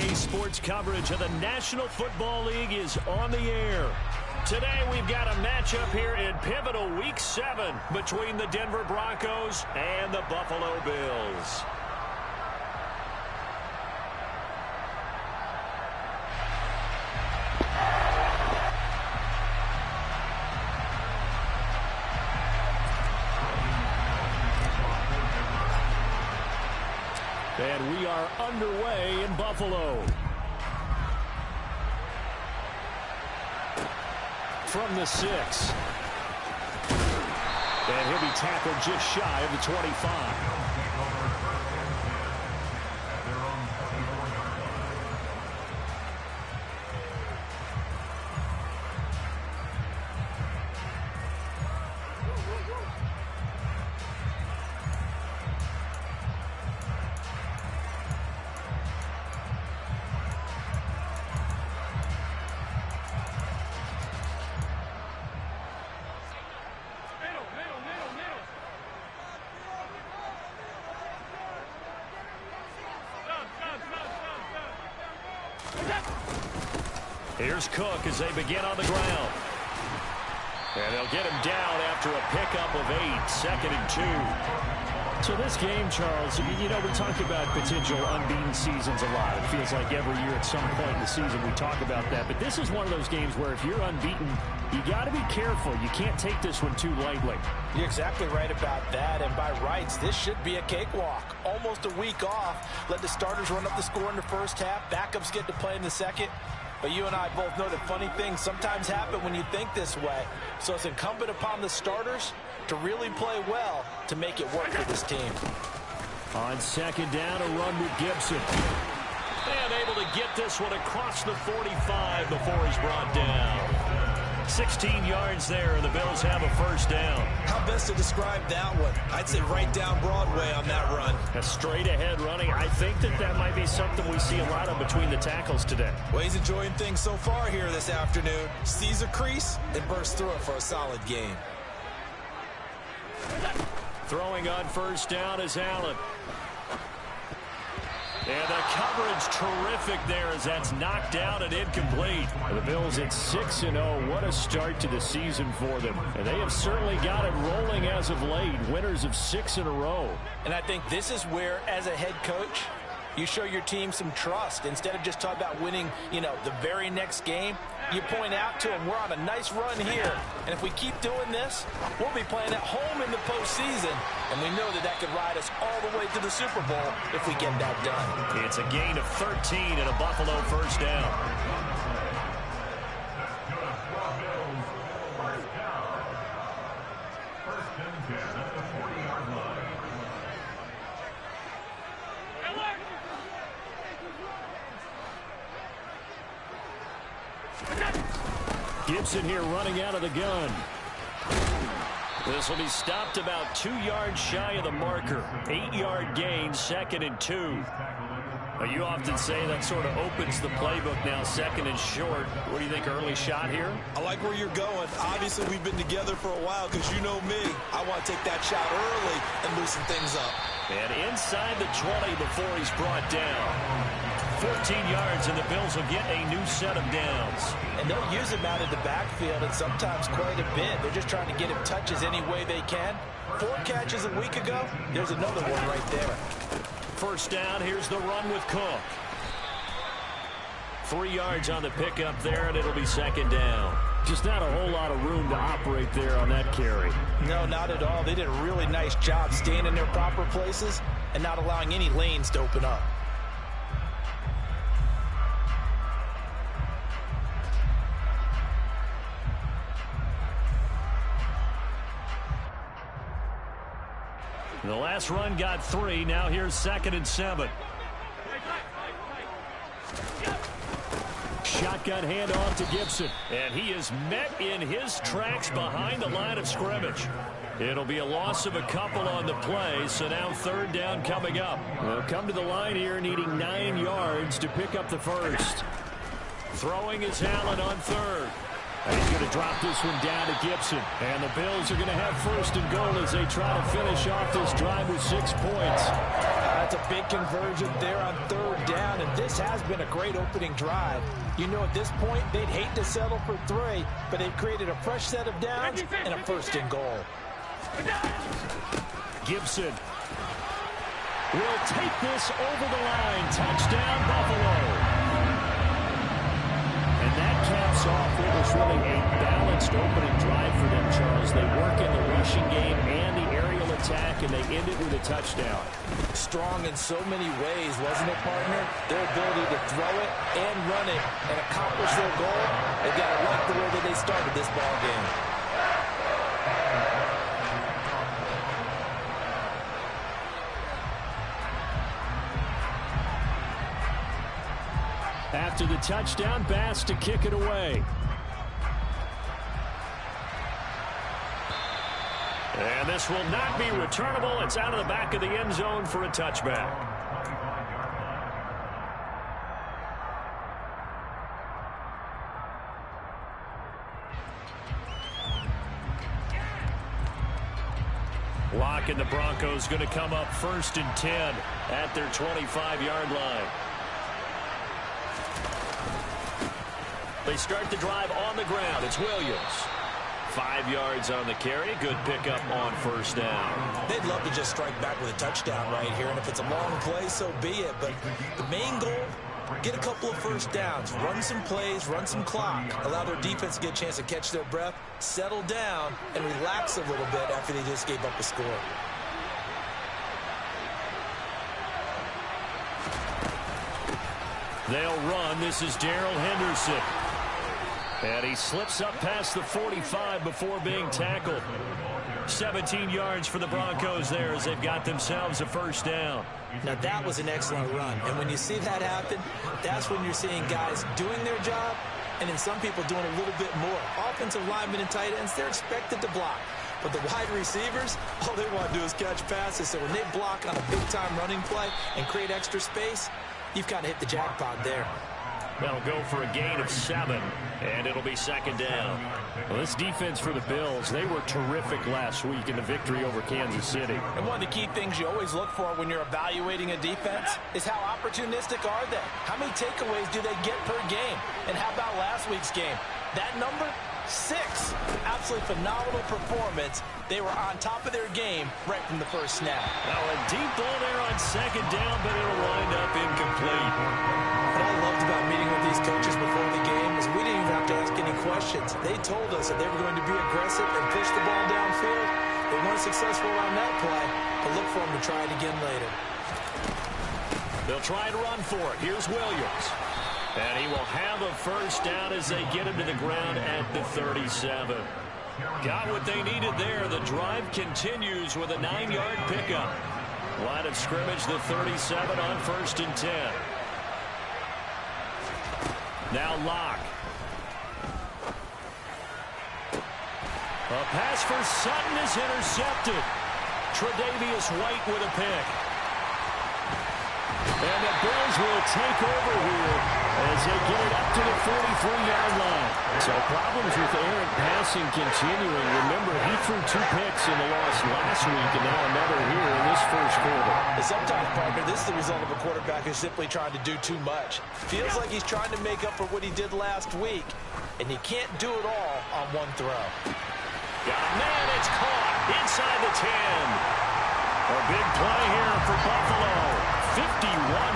NBC Sports coverage of the National Football League is on the air. Today we've got a matchup here in pivotal Week 7 between the Denver Broncos and the Buffalo Bills. And we are underway in Buffalo. From the 6. And he'll be tackled just shy of the 25. Here's Cook as they begin on the ground. And they'll get him down after a pickup of 8, 2nd and 2. So this game, Charles, you know, we talk about potential unbeaten seasons a lot. It feels like every year at some point in the season we talk about that. But this is one of those games where if you're unbeaten, you got to be careful. You can't take this one too lightly. You're exactly right about that. And by rights, this should be a cakewalk. Almost a week off. Let the starters run up the score in the first half. Backups get to play in the second. But you and I both know that funny things sometimes happen when you think this way. So it's incumbent upon the starters to really play well to make it work for this team. On 2nd down, a run with Gibson. And able to get this one across the 45 before he's brought down. 16 yards there, and the Bills have a first down. How best to describe that one? I'd say right down Broadway on that run. A straight-ahead running. I think that might be something we see a lot of between the tackles today. Well, he's enjoying things so far here this afternoon. Sees a crease and bursts through it for a solid game. Throwing on first down is Allen. And the coverage terrific there as that's knocked down and incomplete. The Bills at 6-0. What a start to the season for them. And they have certainly got it rolling as of late. Winners of 6 in a row. And I think this is where, as a head coach, you show your team some trust. Instead of just talking about winning, you know, the very next game, you point out to them, we're on a nice run here. And if we keep doing this, we'll be playing at home in the postseason. And we know that could ride us all the way to the Super Bowl if we get that done. It's a gain of 13 and a Buffalo first down. Gibson here running out of the gun. This will be stopped about 2 yards shy of the marker. 8-yard gain, 2nd and 2. Now, you often say that sort of opens the playbook now, 2nd and short. What do you think, early shot here? I like where you're going. Obviously, we've been together for a while because you know me. I want to take that shot early and loosen things up. And inside the 20 before he's brought down. 14 yards, and the Bills will get a new set of downs. And they'll use him out of the backfield, and sometimes quite a bit. They're just trying to get him touches any way they can. 4 catches a week ago. There's another one right there. First down, here's the run with Cook. 3 yards on the pickup there, and it'll be 2nd down. Just not a whole lot of room to operate there on that carry. No, not at all. They did a really nice job staying in their proper places and not allowing any lanes to open up. The last run got 3. Now here's 2nd and 7. Shotgun handoff to Gibson. And he is met in his tracks behind the line of scrimmage. It'll be a loss of a couple on the play, so now 3rd down coming up. They'll come to the line here needing 9 yards to pick up the first. Throwing is Allen on 3rd. And he's going to drop this one down to Gibson. And the Bills are going to have 1st and goal as they try to finish off this drive with 6 points. I That's a big conversion there on third down, and this has been a great opening drive. You know, at this point, they'd hate to settle for 3, but they've created a fresh set of downs and a first and goal. Gibson will take this over the line. Touchdown, Buffalo. And that caps off what was really a balanced opening drive for them, Charles. They work in the rushing game and the aerial attack, and they end it with a touchdown. Strong in so many ways, wasn't it, partner? Their ability to throw it and run it and accomplish their goal, they've got to like the way that they started this ball game. After the touchdown, Bass to kick it away. And this will not be returnable. It's out of the back of the end zone for a touchback. Lock and the Broncos going to come up 1st and 10 at their 25-yard line. They start the drive on the ground. It's Williams. 5 yards on the carry. Good pickup on first down. They'd love to just strike back with a touchdown right here, and if it's a long play, so be it. But the main goal, get a couple of first downs, run some plays, run some clock, allow their defense to get a chance to catch their breath, settle down, and relax a little bit after they just gave up a score. They'll run. This is Darrell Henderson. And he slips up past the 45 before being tackled. 17 yards for the Broncos there as they've got themselves a first down. Now that was an excellent run. And when you see that happen, that's when you're seeing guys doing their job and then some people doing a little bit more. Offensive linemen and tight ends, they're expected to block. But the wide receivers, all they want to do is catch passes. So when they block on a big-time running play and create extra space, you've kind of hit the jackpot there. They'll go for a gain of 7, and it'll be 2nd down. Well, this defense for the Bills, they were terrific last week in the victory over Kansas City. And one of the key things you always look for when you're evaluating a defense is how opportunistic are they? How many takeaways do they get per game? And how about last week's game? That number? 6. Absolutely phenomenal performance. They were on top of their game right from the first snap. Now a deep ball there on 2nd down, but it'll wind up incomplete. What I loved about meeting with these coaches before the game is we didn't even have to ask any questions. They told us that they were going to be aggressive and push the ball downfield. They weren't successful on that play, but look for them to try it again later. They'll try to run for it. Here's Williams. And he will have a first down as they get him to the ground at the 37. Got what they needed there. The drive continues with a 9-yard pickup. Line of scrimmage, the 37 on 1st and 10. Now Locke. A pass for Sutton is intercepted. Tre'Davious White with a pick. And the Bills will take over here as they get it up to the 43-yard line. So problems with errant passing continuing. Remember, he threw 2 picks in the loss last week and now another here in this first quarter. And sometimes, partner, this is the result of a quarterback who's simply trying to do too much. Feels like he's trying to make up for what he did last week, and he can't do it all on one throw. Got a man, it's caught inside the 10. A big play here for Buffalo. 51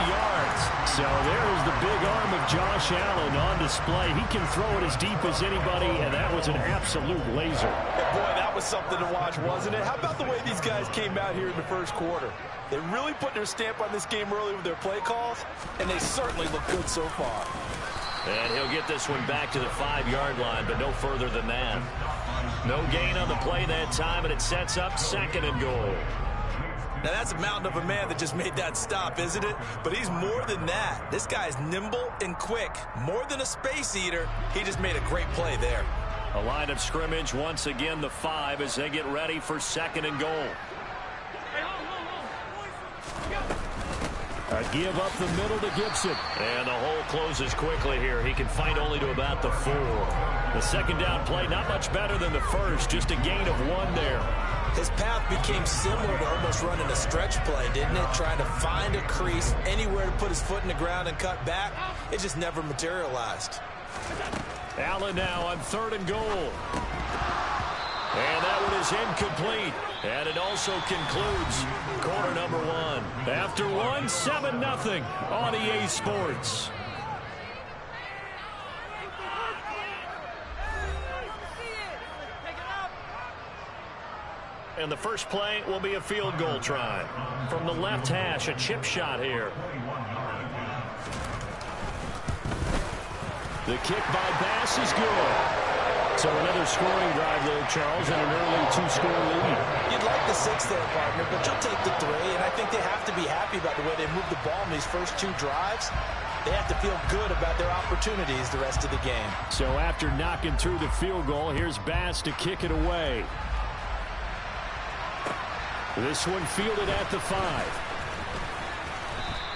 yards. So there's the big arm of Josh Allen on display. He can throw it as deep as anybody, and that was an absolute laser. And boy, that was something to watch, wasn't it? How about the way these guys came out here in the first quarter? They really put their stamp on this game early with their play calls, and they certainly look good so far. And he'll get this one back to the 5-yard line, but no further than that. No gain on the play that time, and it sets up 2nd and goal. Now, that's a mountain of a man that just made that stop, isn't it? But he's more than that. This guy's nimble and quick. More than a space eater, he just made a great play there. A line of scrimmage, once again the 5 as they get ready for 2nd and goal. A give up the middle to Gibson. And the hole closes quickly here. He can fight only to about the 4. The 2nd down play, not much better than the first. Just a gain of 1 there. His path became similar to almost running a stretch play, didn't it? Trying to find a crease, anywhere to put his foot in the ground and cut back. It just never materialized. Allen now on 3rd and goal. And that one is incomplete. And it also concludes quarter number 1. After one, 7-0 on EA Sports. And the first play will be a field goal try. From the left hash, a chip shot here. The kick by Bass is good. So another scoring drive there, Charles, and an early 2-score lead. You'd like the 6 there, partner, but you'll take the 3, and I think they have to be happy about the way they moved the ball in these first 2 drives. They have to feel good about their opportunities the rest of the game. So after knocking through the field goal, here's Bass to kick it away. This one fielded at the 5.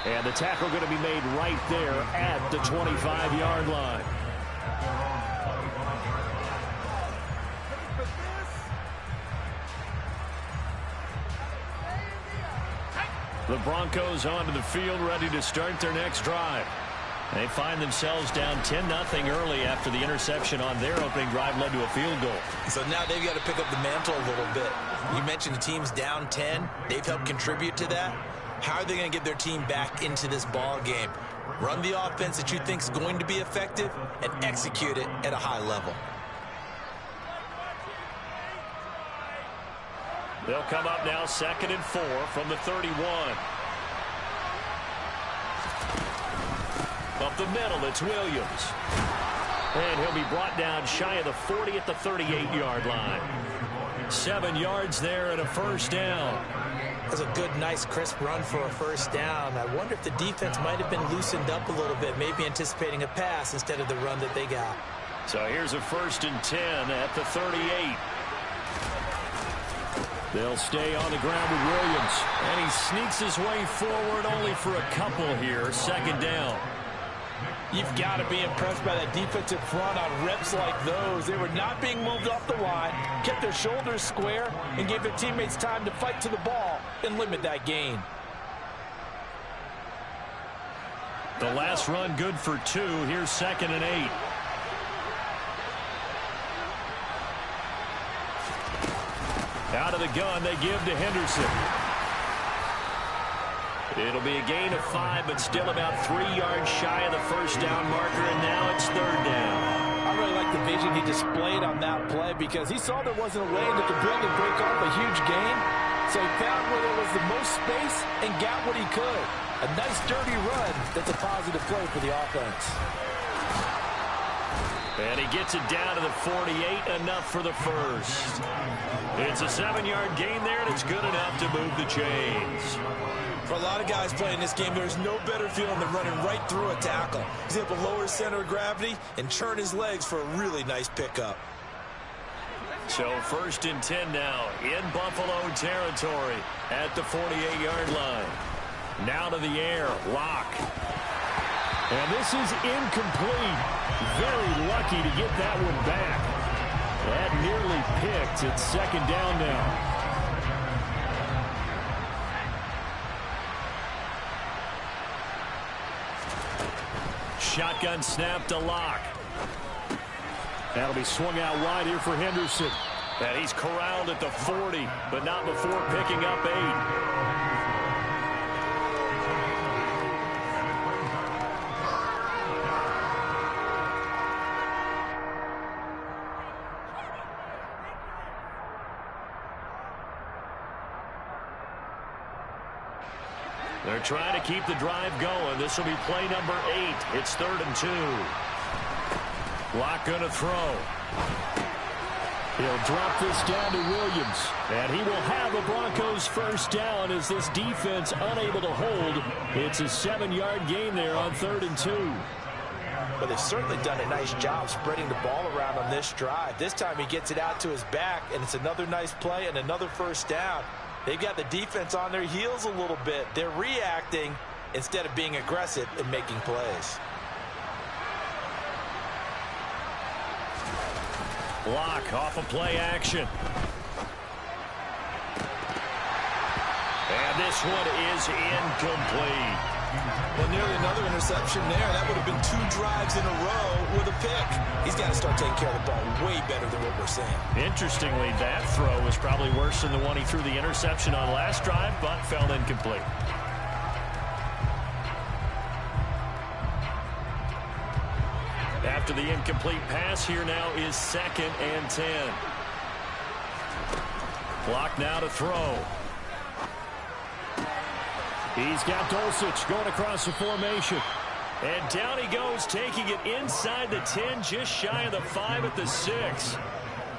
And the tackle going to be made right there at the 25-yard line. The Broncos onto the field, ready to start their next drive. They find themselves down 10-0 early after the interception on their opening drive led to a field goal. So now they've got to pick up the mantle a little bit. You mentioned the team's down 10. They've helped contribute to that. How are they going to get their team back into this ball game? Run the offense that you think is going to be effective and execute it at a high level. They'll come up now 2nd and 4 from the 31. Up the middle, it's Williams. And he'll be brought down shy of the 40 at the 38-yard line. 7 yards there and a first down. That's a good, nice, crisp run for a first down. I wonder if the defense might have been loosened up a little bit, maybe anticipating a pass instead of the run that they got. So here's a 1st and 10 at the 38. They'll stay on the ground with Williams. And he sneaks his way forward only for a couple here. 2nd down. You've got to be impressed by that defensive front on reps like those. They were not being moved off the line, kept their shoulders square, and gave their teammates time to fight to the ball and limit that gain. The last run good for 2. Here's 2nd and 8. Out of the gun, they give to Henderson. It'll be a gain of 5, but still about 3 yards shy of the first down marker, and now it's 3rd down. I really like the vision he displayed on that play because he saw there wasn't a lane that could really break off a huge gain. So he found where there was the most space and got what he could. A nice, dirty run that's a positive play for the offense. And he gets it down to the 48, enough for the first. It's a 7-yard gain there, and it's good enough to move the chains. For a lot of guys playing this game, there's no better feeling than running right through a tackle. He's able to lower his center of gravity and turn his legs for a really nice pickup. So 1st and 10 now in Buffalo territory at the 48-yard line. Now to the air, Locke. And this is incomplete. Very lucky to get that one back. That nearly picked. It's 2nd down now. Shotgun snap to Locke. That'll be swung out wide here for Henderson. And he's corralled at the 40, but not before picking up 8. They're trying to keep the drive going. This will be play number 8. It's 3rd and 2. Locke going to throw. He'll drop this down to Williams. And he will have a Broncos first down as this defense unable to hold. It's a 7-yard gain there on 3rd and 2. But they've certainly done a nice job spreading the ball around on this drive. This time he gets it out to his back, and it's another nice play and another first down. They've got the defense on their heels a little bit. They're reacting instead of being aggressive and making plays. Locke off of play action. this one is incomplete. Well, nearly another interception there. That would have been 2 drives in a row with a pick. He's got to start taking care of the ball way better than what we're saying. Interestingly, that throw was probably worse than the one he threw the interception on last drive, but fell incomplete. After the incomplete pass, here now is 2nd and 10. Clock now to throw. He's got Dulcich going across the formation. And down he goes, taking it inside the 10, just shy of the 5 at the 6.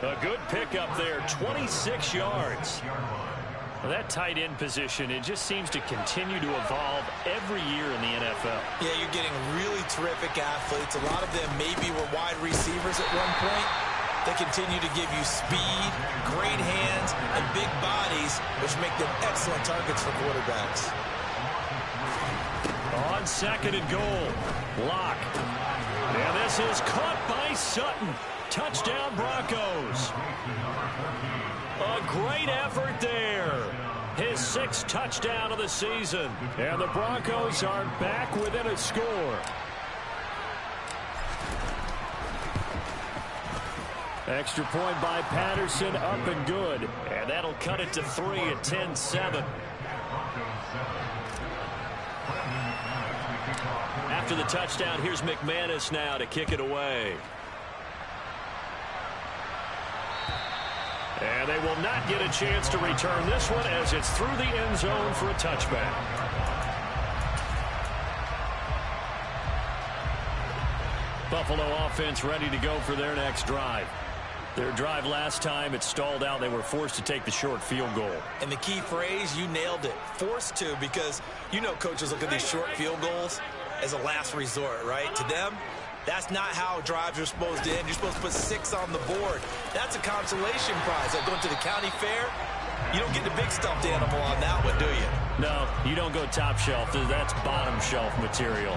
A good pickup there, 26 yards. Well, that tight end position, it just seems to continue to evolve every year in the NFL. Yeah, you're getting really terrific athletes. A lot of them maybe were wide receivers at one point. They continue to give you speed, great hands, and big bodies, which make them excellent targets for quarterbacks. On 2nd and goal, Locke. And this is caught by Sutton. Touchdown, Broncos. A great effort there. His 6th touchdown of the season. And the Broncos are back within a score. Extra point by Patterson, up and good. And that'll cut it to 3 at 10-7. After the touchdown, here's McManus now to kick it away. And they will not get a chance to return this one as it's through the end zone for a touchback. Buffalo offense ready to go for their next drive. Their drive last time, it stalled out. They were forced to take the short field goal. And the key phrase, you nailed it, forced to, because you know coaches look at these short field goals as a last resort, right? To them, that's not how drives are supposed to end. You're supposed to put 6 on the board. That's a consolation prize. Like going to the county fair, you don't get the big stuffed animal on that one, do you? No, you don't go top shelf. That's bottom shelf material.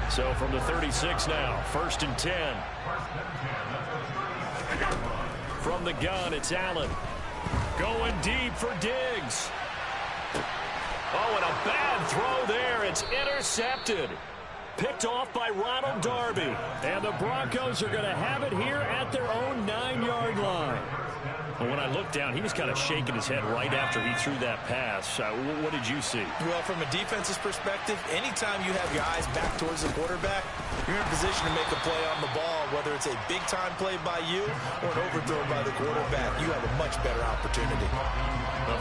So from the 36 now, 1st and 10. From the gun, it's Allen. Going deep for Diggs. Oh, and a bad throw there. It's intercepted. Picked off by Ronald Darby. And the Broncos are going to have it here at their own 9-yard line. And when I looked down, he was kind of shaking his head right after he threw that pass. What did you see? Well, from a defense's perspective, anytime you have your eyes back towards the quarterback, you're in position to make a play on the ball, whether it's a big-time play by you or an overthrow by the quarterback. You have a much better opportunity.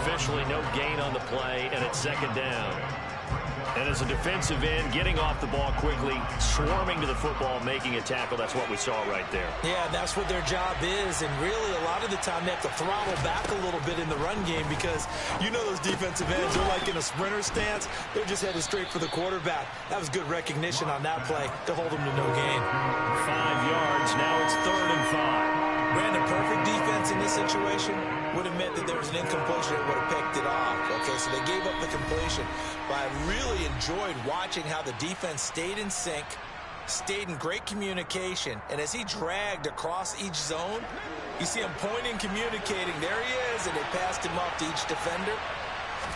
Officially no gain on the play, and it's 2nd down. And as a defensive end, getting off the ball quickly, swarming to the football, making a tackle, that's what we saw right there. Yeah, that's what their job is, and really a lot of the time they have to throttle back a little bit in the run game because you know those defensive ends, they're like in a sprinter stance. They're just headed straight for the quarterback. That was good recognition on that play to hold them to no gain. 5 yards, now it's 3rd and 5. Brandon, perfect defense in this situation would have meant that there was an incompletion that would have picked it off. Okay, so they gave up the completion. But I really enjoyed watching how the defense stayed in sync, stayed in great communication, and as he dragged across each zone, you see him pointing, communicating. There he is, and they passed him up to each defender.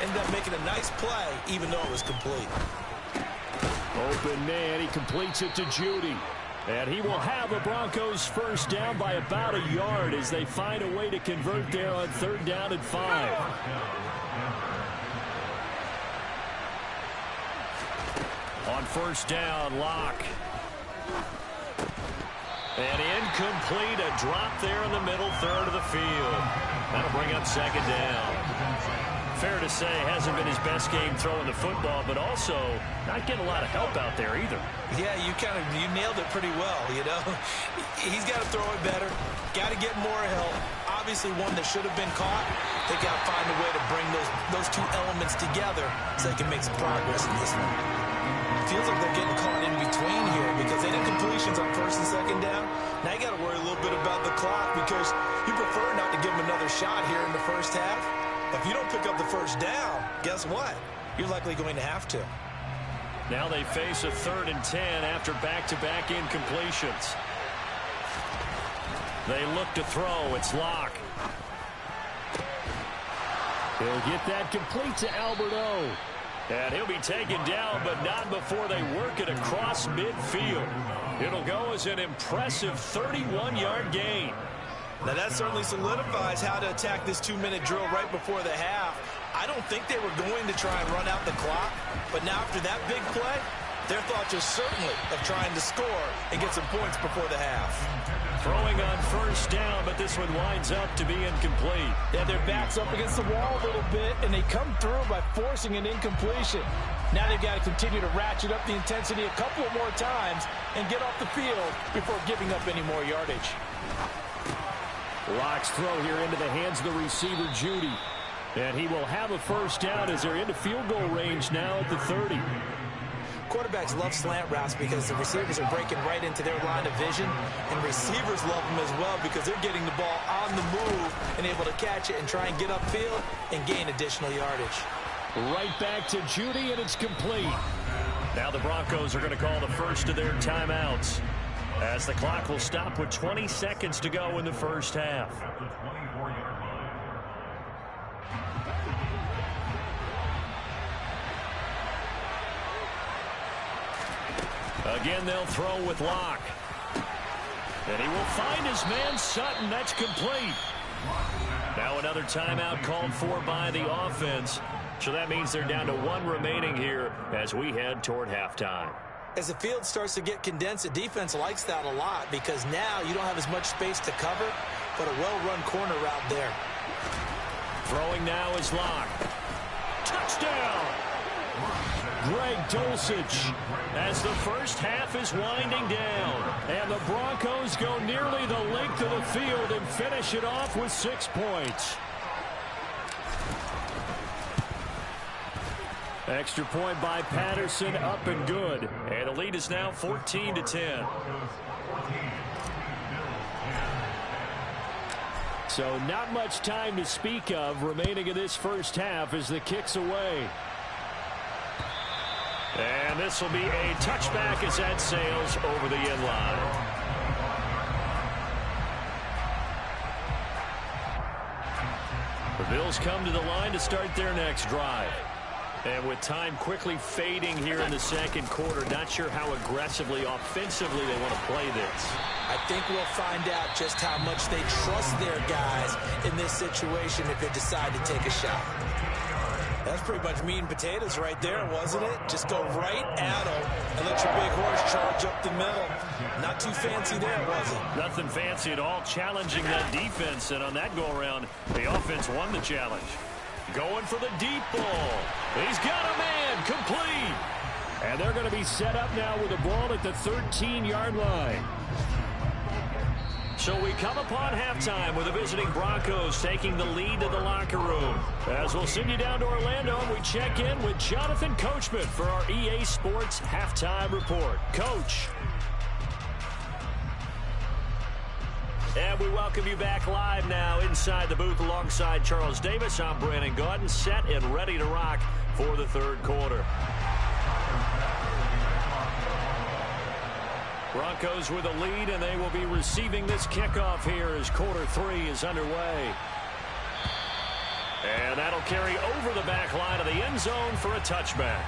Ended up making a nice play, even though it was complete. Open man, he completes it to Judy. And he will have the Broncos first down by about a yard as they find a way to convert there on 3rd down and 5. On 1st down, Locke. And incomplete, a drop there in the middle third of the field. That'll bring up 2nd down. Fair to say, hasn't been his best game throwing the football, but also not getting a lot of help out there either. Yeah, you nailed it pretty well, you know. He's got to throw it better, got to get more help. Obviously one that should have been caught. They got to find a way to bring those 2 elements together so they can make some progress in this one. Feels like they're getting caught in between here because they did completions on 1st and 2nd down. Now you got to worry a little bit about the clock because you prefer not to give them another shot here in the first half. If you don't pick up the 1st down, guess what? You're likely going to have to. Now they face a 3rd and 10 after back-to-back incompletions. They look to throw. It's Locke. He'll get that complete to Alberto. And he'll be taken down, but not before they work it across midfield. It'll go as an impressive 31-yard gain. Now that certainly solidifies how to attack this 2-minute drill right before the half. I don't think they were going to try and run out the clock, but now after that big play, their thoughts are certainly of trying to score and get some points before the half. Throwing on first down, but this one winds up to be incomplete. Yeah, their back's up against the wall a little bit, and they come through by forcing an incompletion. Now they've got to continue to ratchet up the intensity a couple of more times and get off the field before giving up any more yardage. Locke's throw here into the hands of the receiver, Judy. And he will have a first down as they're into field goal range now at the 30. Quarterbacks love slant routes because the receivers are breaking right into their line of vision, and receivers love them as well because they're getting the ball on the move and able to catch it and try and get upfield and gain additional yardage. Right back to Judy, and it's complete. Now the Broncos are going to call the first of their timeouts as the clock will stop with 20 seconds to go in the first half. Again, they'll throw with Locke. And he will find his man Sutton. That's complete. Now another timeout called for by the offense. So that means they're down to one remaining here as we head toward halftime. As the field starts to get condensed, the defense likes that a lot because now you don't have as much space to cover, but a well-run corner route there. Throwing now is Locke. Touchdown! Greg Dulcich as the first half is winding down. And the Broncos go nearly the length of the field and finish it off with 6 points. Extra point by Patterson, up and good. And the lead is now 14-10. So not much time to speak of remaining in this first half as the kick's away. And this will be a touchback as that sails over the end line. The Bills come to the line to start their next drive. And with time quickly fading here in the second quarter, not sure how aggressively, offensively they want to play this. I think we'll find out just how much they trust their guys in this situation if they decide to take a shot. That's pretty much meat and potatoes right there, wasn't it? Just go right at them and let your big horse charge up the middle. Not too fancy there, was it? Nothing fancy at all, challenging that defense, and on that go-around, the offense won the challenge. Going for the deep ball. He's got a man, complete. And they're going to be set up now with the ball at the 13-yard line. So we come upon halftime with the visiting Broncos taking the lead to the locker room. As we'll send you down to Orlando, and we check in with Jonathan Coachman for our EA Sports Halftime Report. Coach. And we welcome you back live now inside the booth alongside Charles Davis. I'm Brandon Gaudin, set and ready to rock for the third quarter. Broncos with a lead, and they will be receiving this kickoff here as quarter three is underway. And that'll carry over the back line of the end zone for a touchback.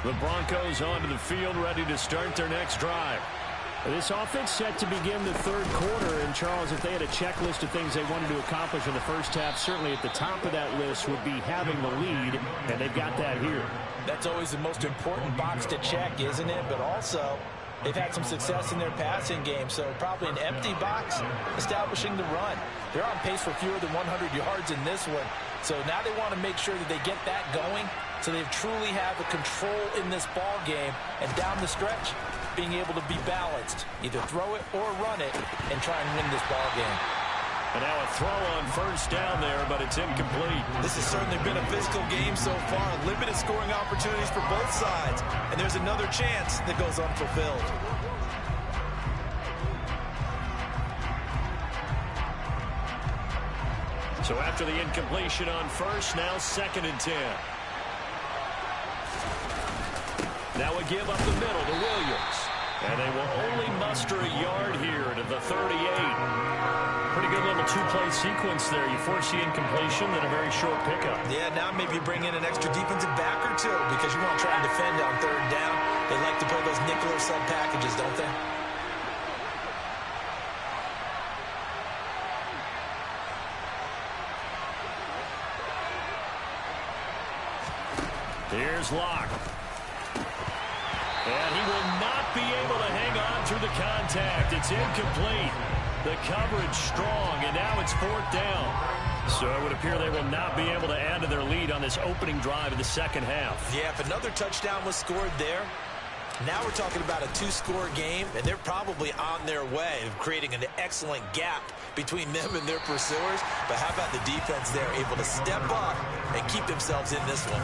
The Broncos onto the field, ready to start their next drive. This offense set to begin the third quarter, and Charles, if they had a checklist of things they wanted to accomplish in the first half, certainly at the top of that list would be having the lead, and they've got that here. That's always the most important box to check, isn't it? But also, they've had some success in their passing game, so probably an empty box establishing the run. They're on pace for fewer than 100 yards in this one, so now they want to make sure that they get that going so they truly have the control in this ball game, and down the stretch, being able to be balanced, either throw it or run it, and try and win this ball game. And now a throw on first down there, but it's incomplete. This has certainly been a physical game so far. Limited scoring opportunities for both sides, and there's another chance that goes unfulfilled. So after the incompletion on first, now 2nd and 10. Now a give up the middle to Williams. And they will only muster a yard here to the 38. Pretty good little two-play sequence there. You force the incompletion, then a very short pickup. Yeah, now maybe you bring in an extra defensive back or two because you want to try and defend on third down. They like to play those nickel or sub packages, don't they? Here's Locke. And he will not be able to hang on through the contact. It's incomplete. The coverage strong, and now it's fourth down. So it would appear they will not be able to add to their lead on this opening drive of the second half. Yeah, if another touchdown was scored there, now we're talking about a two-score game, and they're probably on their way of creating an excellent gap between them and their pursuers. But how about the defense there, able to step up and keep themselves in this one?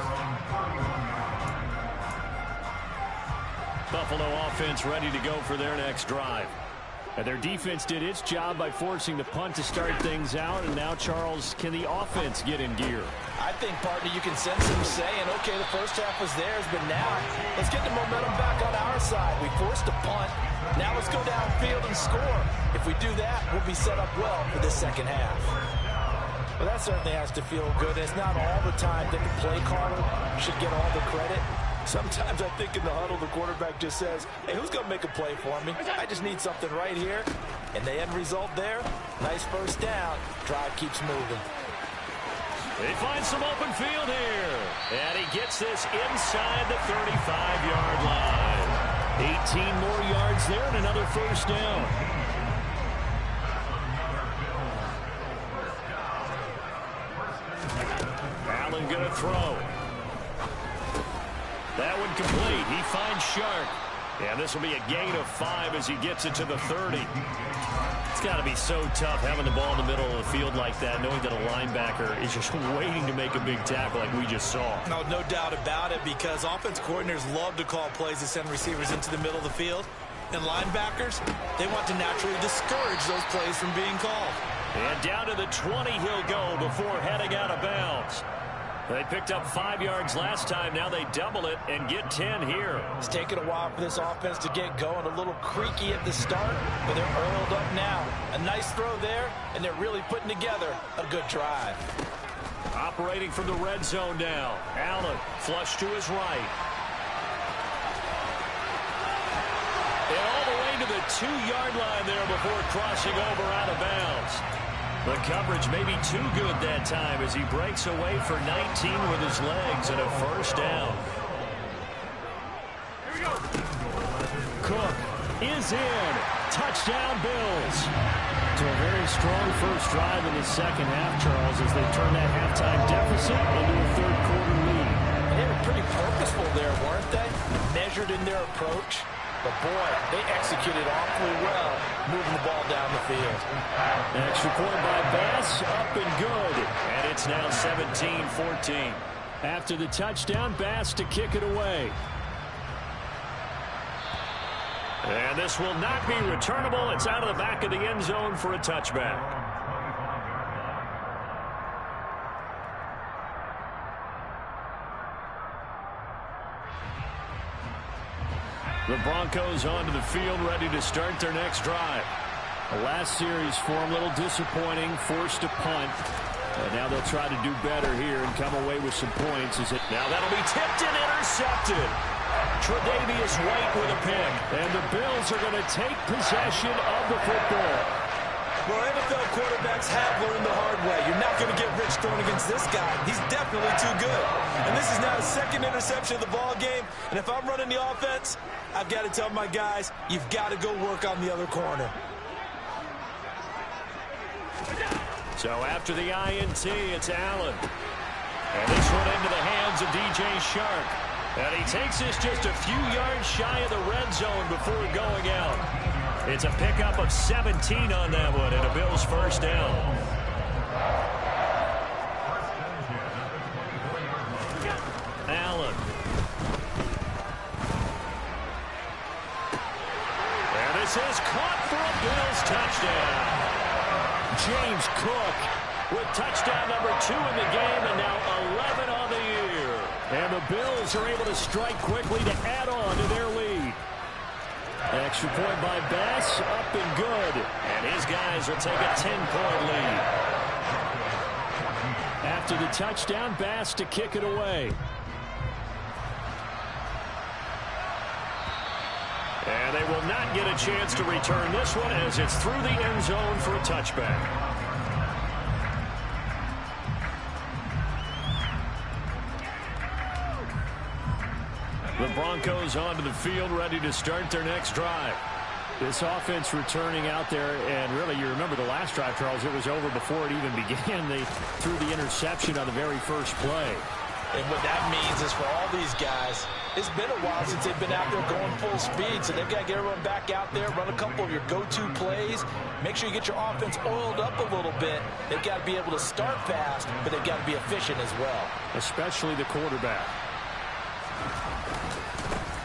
Buffalo offense ready to go for their next drive. And their defense did its job by forcing the punt to start things out. And now, Charles, can the offense get in gear? I think, partner, you can sense them saying, okay, the first half was theirs, but now let's get the momentum back on our side. We forced a punt. Now let's go downfield and score. If we do that, we'll be set up well for this second half. Well, that certainly has to feel good. It's not all the time that the play caller should get all the credit. Sometimes I think in the huddle, the quarterback just says, hey, who's going to make a play for me? I just need something right here. And the end result there, nice first down. Drive keeps moving. They find some open field here. And he gets this inside the 35-yard line. 18 more yards there and another first down. Allen going to throw. That one complete. He finds Shark. And this will be a gain of 5 as he gets it to the 30. It's got to be so tough having the ball in the middle of the field like that, knowing that a linebacker is just waiting to make a big tackle like we just saw. No doubt about it, because offense coordinators love to call plays to send receivers into the middle of the field. And linebackers, they want to naturally discourage those plays from being called. And down to the 20 he'll go before heading out of bounds. They picked up 5 yards last time. Now they double it and get 10 here. It's taken a while for this offense to get going. A little creaky at the start, but they're oiled up now. A nice throw there, and they're really putting together a good drive. Operating from the red zone now. Allen flush to his right. And all the way to the 2-yard line there before crossing over out of bounds. The coverage may be too good that time as he breaks away for 19 with his legs and a first down. Cook is in. Touchdown, Bills. So a very strong first drive in the second half, Charles, as they turn that halftime deficit into a third-quarter lead. And they were pretty purposeful there, weren't they? Measured in their approach. But, boy, they executed awfully well, moving the ball down the field. Extra point by Bass, up and good. And it's now 17-14. After the touchdown, Bass to kick it away. And this will not be returnable. It's out of the back of the end zone for a touchback. The Broncos onto the field, ready to start their next drive. The last series for them, a little disappointing, forced to punt. And now they'll try to do better here and come away with some points. Now that'll be tipped and intercepted. Tre'Davious White with a pick. And the Bills are going to take possession of the football. Well, NFL quarterbacks have learned the hard way. You're not going to get rich throwing against this guy. He's definitely too good. And this is now the second interception of the ball game. And if I'm running the offense, I've got to tell my guys, you've got to go work on the other corner. So after the INT, it's Allen. And this one into the hands of DJ Shark. And he takes this just a few yards shy of the red zone before going out. It's a pickup of 17 on that one and a Bills first down. Allen. And this is caught for a Bills touchdown. James Cook with touchdown number 2 in the game and now 11 on the year. And the Bills are able to strike quickly to add on to their lead. Extra point by Bass, up and good. And his guys will take a 10-point lead. After the touchdown, Bass to kick it away. And they will not get a chance to return this one as it's through the end zone for a touchback. The Broncos onto the field, ready to start their next drive. This offense returning out there, and really, you remember the last drive, Charles, it was over before it even began. They threw the interception on the very first play. And what that means is for all these guys, it's been a while since they've been out there going full speed, so they've got to get everyone back out there, run a couple of your go-to plays, make sure you get your offense oiled up a little bit. They've got to be able to start fast, but they've got to be efficient as well. Especially the quarterback.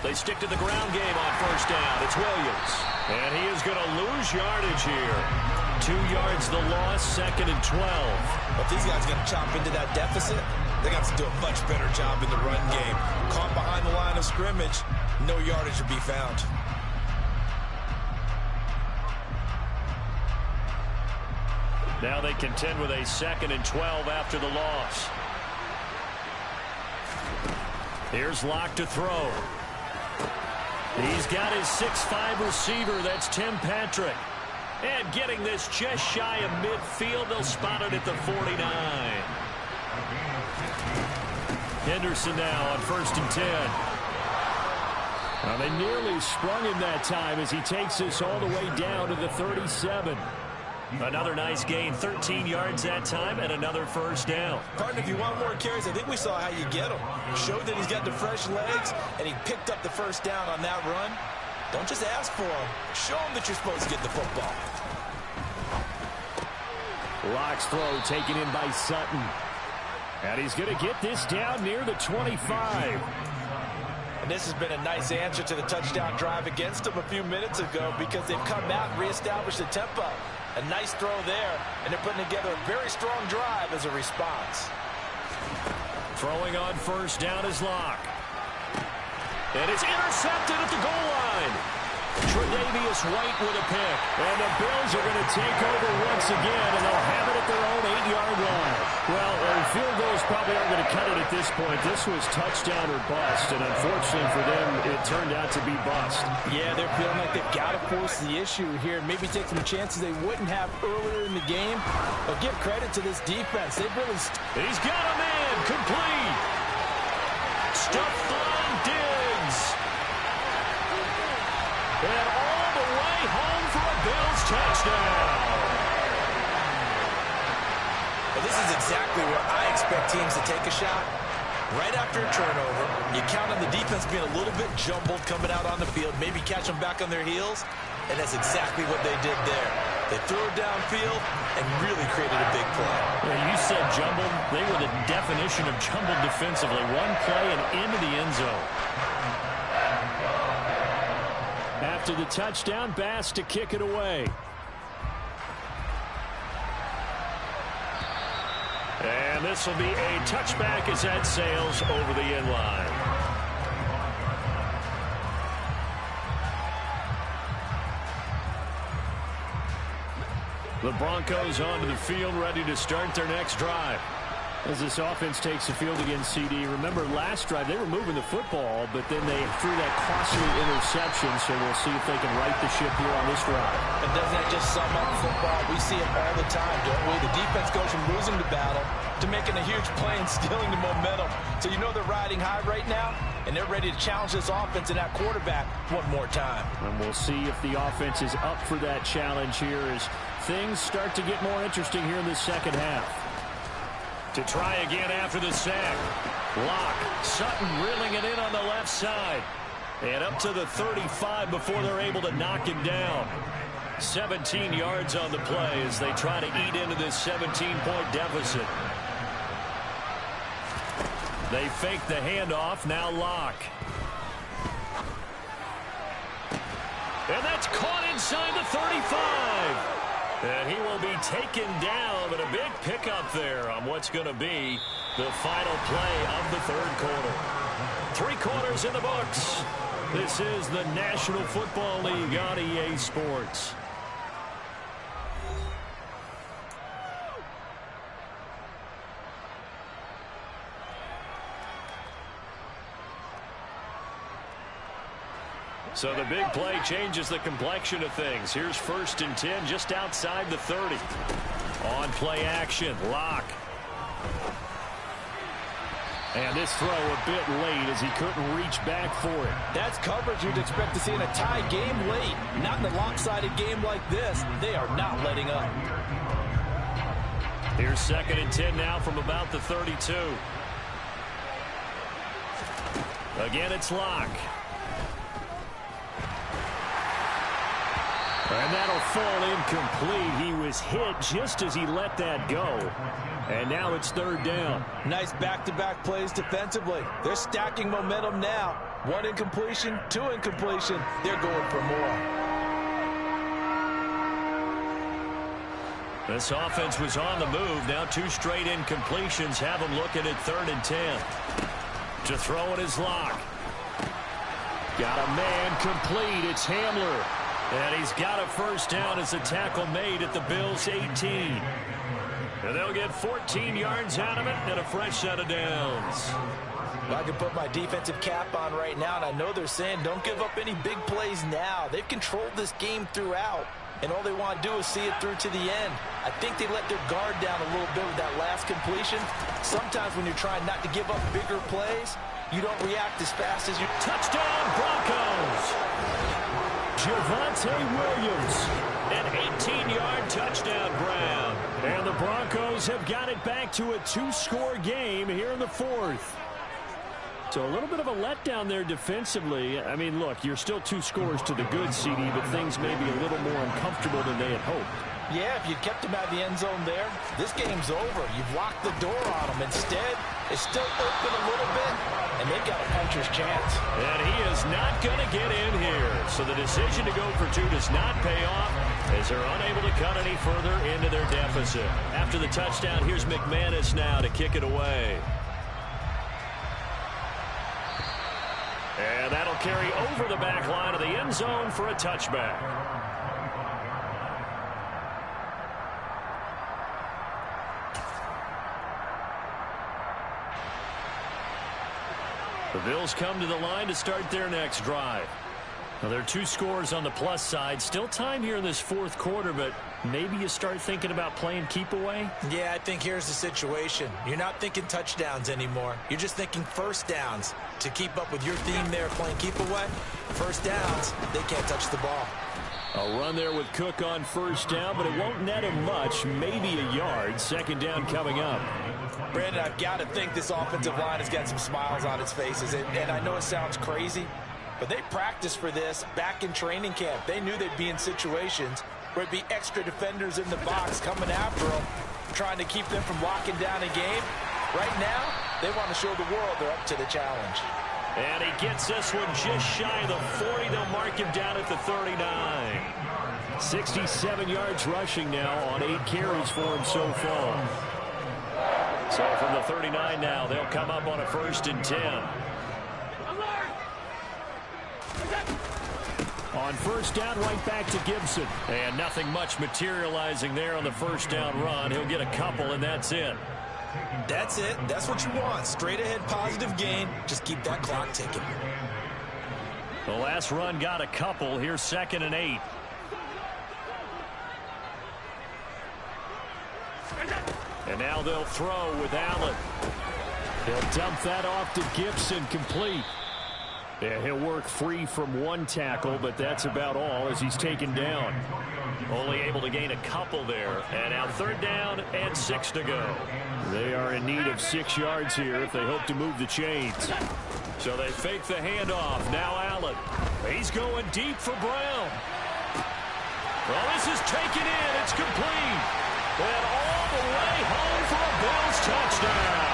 They stick to the ground game on first down. It's Williams. And he is going to lose yardage here. 2 yards the loss, 2nd and 12. But these guys are going to chop into that deficit. They got to do a much better job in the run game. Caught behind the line of scrimmage, no yardage to be found. Now they contend with a 2nd and 12 after the loss. Here's Locke to throw. He's got his 6'5" receiver. That's Tim Patrick. And getting this just shy of midfield. They'll spot it at the 49. Henderson now on 1st and 10. Now they nearly sprung him that time as he takes this all the way down to the 37. Another nice gain, 13 yards that time, and another first down. Partner, if you want more carries, I think we saw how you get him. Showed that he's got the fresh legs, and he picked up the first down on that run. Don't just ask for him. Show him that you're supposed to get the football. Locke's throw taken in by Sutton. And he's going to get this down near the 25. And this has been a nice answer to the touchdown drive against them a few minutes ago because they've come out and reestablished the tempo. A nice throw there, and they're putting together a very strong drive as a response. Throwing on first down is Locke. And it's intercepted at the goal line. Tre'Davious White with a pick. And the Bills are going to take over once again, and they'll have it at their own 8-yard line. Well, field goals probably aren't going to cut it at this point. This was touchdown or bust, and unfortunately for them, it turned out to be bust. Yeah, they're feeling like they've got to force the issue here. Maybe take some chances they wouldn't have earlier in the game. But give credit to this defense. They've really... He's got a man. Complete. Stephon Diggs. And all the way home for a Bills touchdown. Well, this is exactly where I expect teams to take a shot. Right after a turnover, you count on the defense being a little bit jumbled coming out on the field, maybe catch them back on their heels, and that's exactly what they did there. They threw it downfield and really created a big play. Yeah, you said jumbled. They were the definition of jumbled defensively. One play and into the end zone. After the touchdown, Bass to kick it away. And this will be a touchback as that sails over the end line. The Broncos onto the field, ready to start their next drive. As this offense takes the field against CD. Remember, last drive, they were moving the football, but then they threw that costly interception, so we'll see if they can right the ship here on this drive. And doesn't that just sum up football? We see it all the time, don't we? The defense goes from losing the battle to making a huge play and stealing the momentum. So you know they're riding high right now, and they're ready to challenge this offense and that quarterback one more time. And we'll see if the offense is up for that challenge here as things start to get more interesting here in the second half. To try again after the sack. Locke. Sutton reeling it in on the left side. And up to the 35 before they're able to knock him down. 17 yards on the play as they try to eat into this 17-point deficit. They fake the handoff. Now Locke. And that's caught inside the 35. And he will be taken down, but a big pickup there on what's going to be the final play of the third quarter. 3 quarters in the books. This is the National Football League on EA Sports. So the big play changes the complexion of things. Here's 1st and 10 just outside the 30. On play action, Locke. And this throw a bit late as he couldn't reach back for it. That's coverage you'd expect to see in a tie game late. Not in a lopsided game like this. They are not letting up. Here's 2nd and 10 now from about the 32. Again, it's Locke. And that'll fall incomplete. He was hit just as he let that go. And now it's 3rd down. Nice back-to-back plays defensively. They're stacking momentum now. 1 incompletion, 2 incompletion. They're going for more. This offense was on the move. Now 2 straight incompletions have them looking at 3rd and 10. To throw it is Locke. Got a man complete. It's Hamler. And he's got a 1st down as a tackle made at the Bills' 18. And they'll get 14 yards out of it and a fresh set of downs. I can put my defensive cap on right now, and I know they're saying don't give up any big plays now. They've controlled this game throughout, and all they want to do is see it through to the end. I think they let their guard down a little bit with that last completion. Sometimes when you're trying not to give up bigger plays, you don't react as fast as you... Touchdown, Broncos! Javonte Williams, an 18-yard touchdown grab. And the Broncos have got it back to a 2-score game here in the 4th. So a little bit of a letdown there defensively. I mean, look, you're still 2 scores to the good, CD, but things may be a little more uncomfortable than they had hoped. Yeah, if you kept him out of the end zone there, this game's over. You've locked the door on him. Instead, it's still open a little bit, and they've got a puncher's chance. And he is not going to get in here. So the decision to go for 2 does not pay off as they're unable to cut any further into their deficit. After the touchdown, here's McManus now to kick it away. And that'll carry over the back line of the end zone for a touchback. The Bills come to the line to start their next drive. Now, there are 2 scores on the plus side. Still time here in this 4th quarter, but maybe you start thinking about playing keep away? Yeah, I think here's the situation. You're not thinking touchdowns anymore. You're just thinking 1st downs. To keep up with your theme there playing keep away, 1st downs, they can't touch the ball. A run there with Cook on 1st down, but it won't net him much, maybe a yard. 2nd down coming up. Brandon, I've got to think this offensive line has got some smiles on its faces. And I know it sounds crazy, but they practiced for this back in training camp. They knew they'd be in situations where it'd be extra defenders in the box coming after them, trying to keep them from locking down a game. Right now, they want to show the world they're up to the challenge. And he gets this one just shy of the 40. They'll mark him down at the 39. 67 yards rushing now on 8 carries for him so far. So from the 39 now, they'll come up on a 1st and 10. On 1st down, right back to Gibson. And nothing much materializing there on the 1st down run. He'll get a couple, and that's it. That's it. That's what you want. Straight ahead positive gain. Just keep that clock ticking. The last run got a couple. Here's 2nd and 8. And now they'll throw with Allen. He'll dump that off to Gibson, complete. Yeah, he'll work free from 1 tackle, but that's about all as he's taken down. Only able to gain a couple there. And now 3rd down and 6 to go. They are in need of 6 yards here if they hope to move the chains. So they fake the handoff. Now Allen. He's going deep for Brown. Well, this is taken in. It's complete. And all the way home for a Bills touchdown.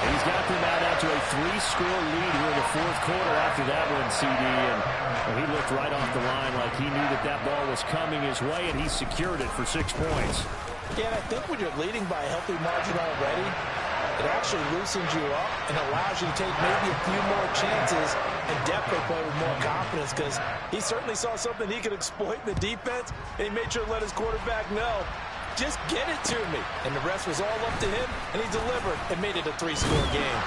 He's got them out to a 3-score lead here in the 4th quarter after that one, CD. And he looked right off the line like he knew that that ball was coming his way, and he secured it for 6 points. Yeah, and I think when you're leading by a healthy margin already, It actually loosens you up and allows you to take maybe a few more chances and definitely play with more confidence, because he certainly saw something he could exploit in the defense, and he made sure to let his quarterback know, just get it to me. And the rest was all up to him, and he delivered and made it a 3-score game.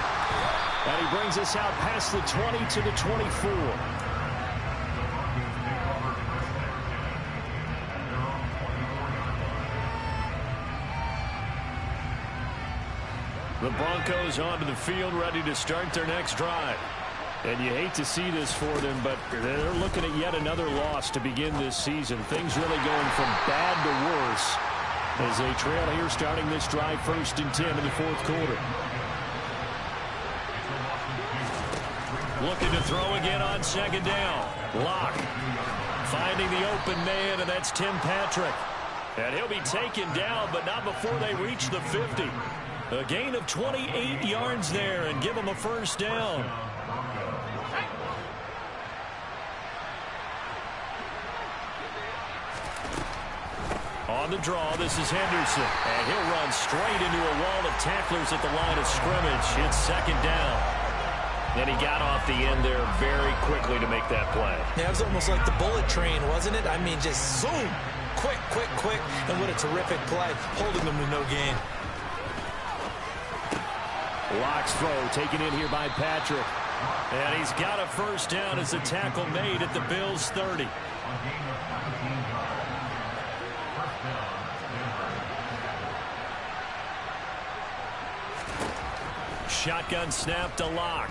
And he brings us out past the 20 to the 24. The Broncos onto the field, ready to start their next drive. And you hate to see this for them, but they're looking at yet another loss to begin this season. Things really going from bad to worse as they trail here starting this drive 1st and 10 in the 4th quarter. Looking to throw again on 2nd down. Locke finding the open man, and that's Tim Patrick. And he'll be taken down, but not before they reach the 50. A gain of 28 yards there and give him a 1st down. On the draw, this is Henderson. And he'll run straight into a wall of tacklers at the line of scrimmage. It's 2nd down. Then he got off the end there very quickly to make that play. Yeah, it was almost like the bullet train, wasn't it? I mean, just zoom. Quick, quick, quick. And what a terrific play, holding them to no gain. Locke's throw taken in here by Patrick. And he's got a 1st down as a tackle made at the Bills' 30. Shotgun snap to Locke.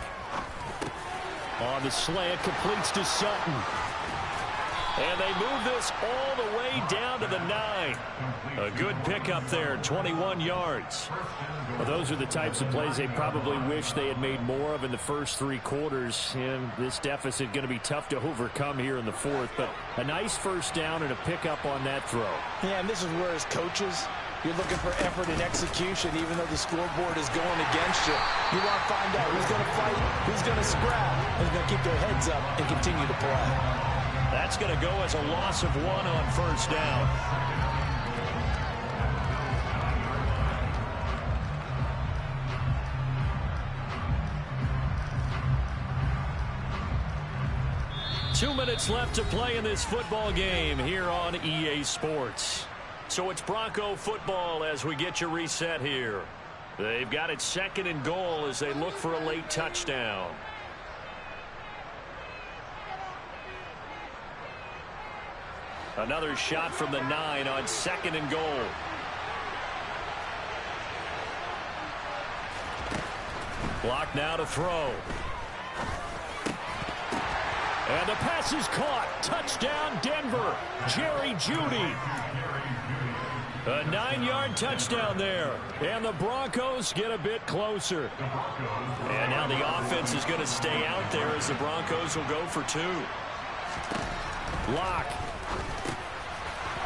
On the slant, completes to Sutton. And they move this all the way down to the 9. A good pickup there, 21 yards. Well, those are the types of plays they probably wish they had made more of in the first 3 quarters. And this deficit going to be tough to overcome here in the 4th. But a nice 1st down and a pickup on that throw. Yeah, and this is where, as coaches, you're looking for effort and execution, even though the scoreboard is going against you. You want to find out who's going to fight, who's going to scrap, who's going to keep their heads up and continue to play. That's going to go as a loss of 1 on 1st down. Two minutes left to play in this football game here on EA Sports. So it's Bronco football as we get you reset here. They've got it 2nd and goal as they look for a late touchdown. Another shot from the 9 on 2nd and goal. Block now to throw. And the pass is caught. Touchdown, Denver. Jerry Jeudy. A 9-yard touchdown there. And the Broncos get a bit closer. And now the offense is going to stay out there as the Broncos will go for 2. Locke.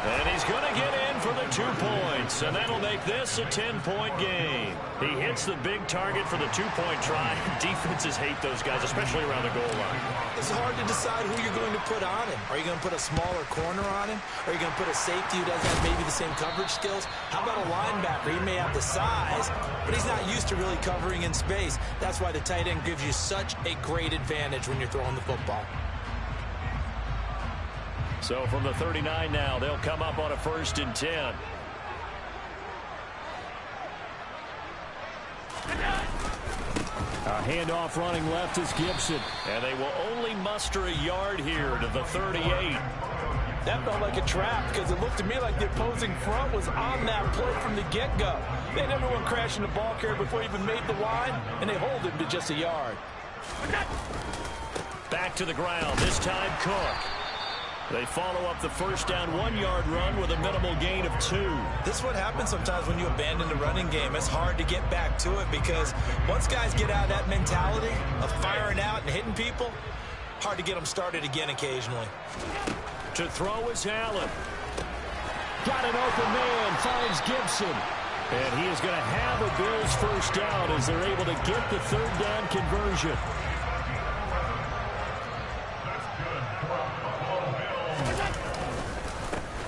And he's going to get in for the 2 points. And that'll make this a 10-point game. He hits the big target for the 2-point try. Defenses hate those guys, especially around the goal line. It's hard to decide who you're going to put on him. Are you going to put a smaller corner on him? Are you going to put a safety who doesn't have maybe the same coverage skills? How about a linebacker? He may have the size, but he's not used to really covering in space. That's why the tight end gives you such a great advantage when you're throwing the football. So from the 39 now, they'll come up on a 1st and 10. A handoff running left is Gibson. And they will only muster a yard here to the 38. That felt like a trap because it looked to me like the opposing front was on that play from the get-go. They had everyone crashing the ball carrier before he even made the line, and they hold him to just a yard. Back to the ground, this time Cook. They follow up the 1st down 1-yard run with a minimal gain of 2. This is what happens sometimes when you abandon the running game. It's hard to get back to it because once guys get out of that mentality of firing out and hitting people, hard to get them started again occasionally. To throw is Allen. Got an open man, finds Gibson. And he is going to have a Bills 1st down as they're able to get the 3rd down conversion.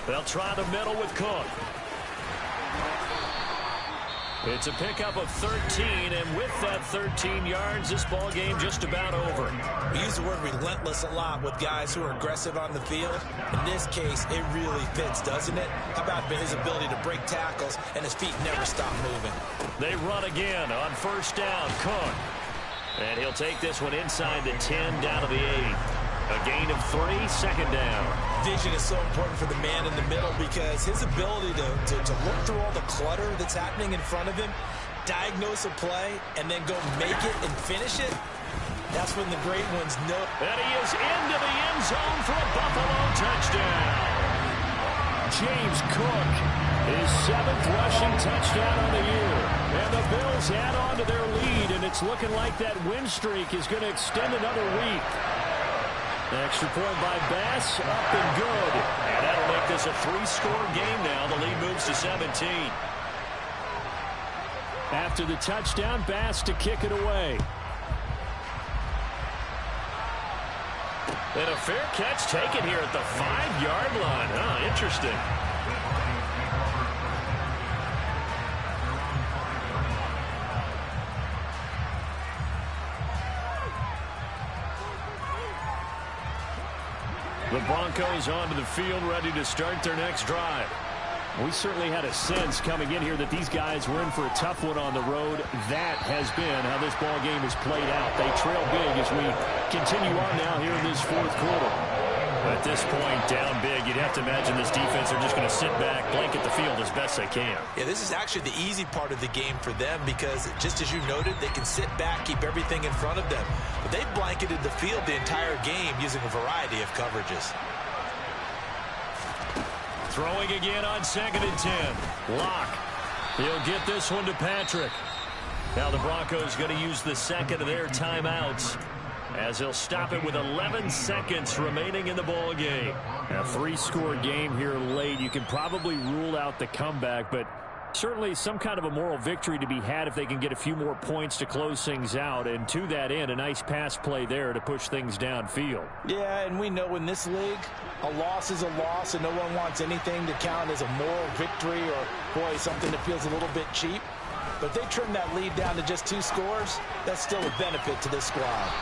They'll try the middle with Cook. It's a pickup of 13, and with that 13 yards, this ball game just about over. We use the word relentless a lot with guys who are aggressive on the field. In this case, it really fits, doesn't it? How about his ability to break tackles and his feet never stop moving? They run again on first down. Cook. And he'll take this one inside the 10, down to the 8. A gain of 3, second down. Vision is so important for the man in the middle because his ability to look through all the clutter that's happening in front of him, diagnose a play, and then go make it and finish it, that's when the great ones know. And he is into the end zone for a Buffalo touchdown. James Cook, his 7th rushing touchdown on the year. And the Bills add on to their lead, and it's looking like that win streak is going to extend another week. Extra point by Bass, up and good. And that'll make this a 3-score game now. The lead moves to 17. After the touchdown, Bass to kick it away. And a fair catch taken here at the 5-yard line. Interesting. The Broncos onto the field, ready to start their next drive. We certainly had a sense coming in here that these guys were in for a tough one on the road. That has been how this ball game has played out. They trail big as we continue on now here in this 4th quarter. At this point, down big, you'd have to imagine this defense are just going to sit back, blanket the field as best they can. Yeah, this is actually the easy part of the game for them because, just as you noted, they can sit back, keep everything in front of them. But they've blanketed the field the entire game using a variety of coverages. Throwing again on 2nd and 10. Locke. He'll get this one to Patrick. Now the Broncos going to use the second of their timeouts, as he'll stop it with 11 seconds remaining in the ball game. A 3-score game here late. You can probably rule out the comeback, but certainly some kind of a moral victory to be had if they can get a few more points to close things out. And to that end, a nice pass play there to push things downfield. Yeah, and we know in this league, a loss is a loss, and no one wants anything to count as a moral victory or, boy, something that feels a little bit cheap. But they trim that lead down to just 2 scores. That's still a benefit to this squad.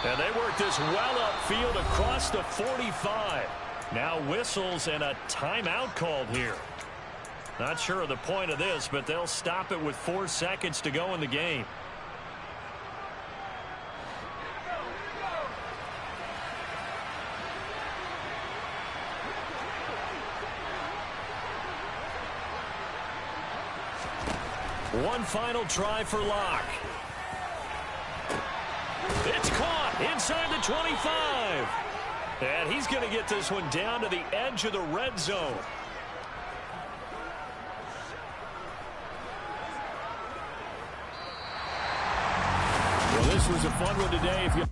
And they work this well upfield across the 45. Now whistles and a timeout called here. Not sure of the point of this, but they'll stop it with 4 seconds to go in the game. One final try for Locke. It's caught inside the 25. And he's going to get this one down to the edge of the red zone. Well, this was a fun one today. If you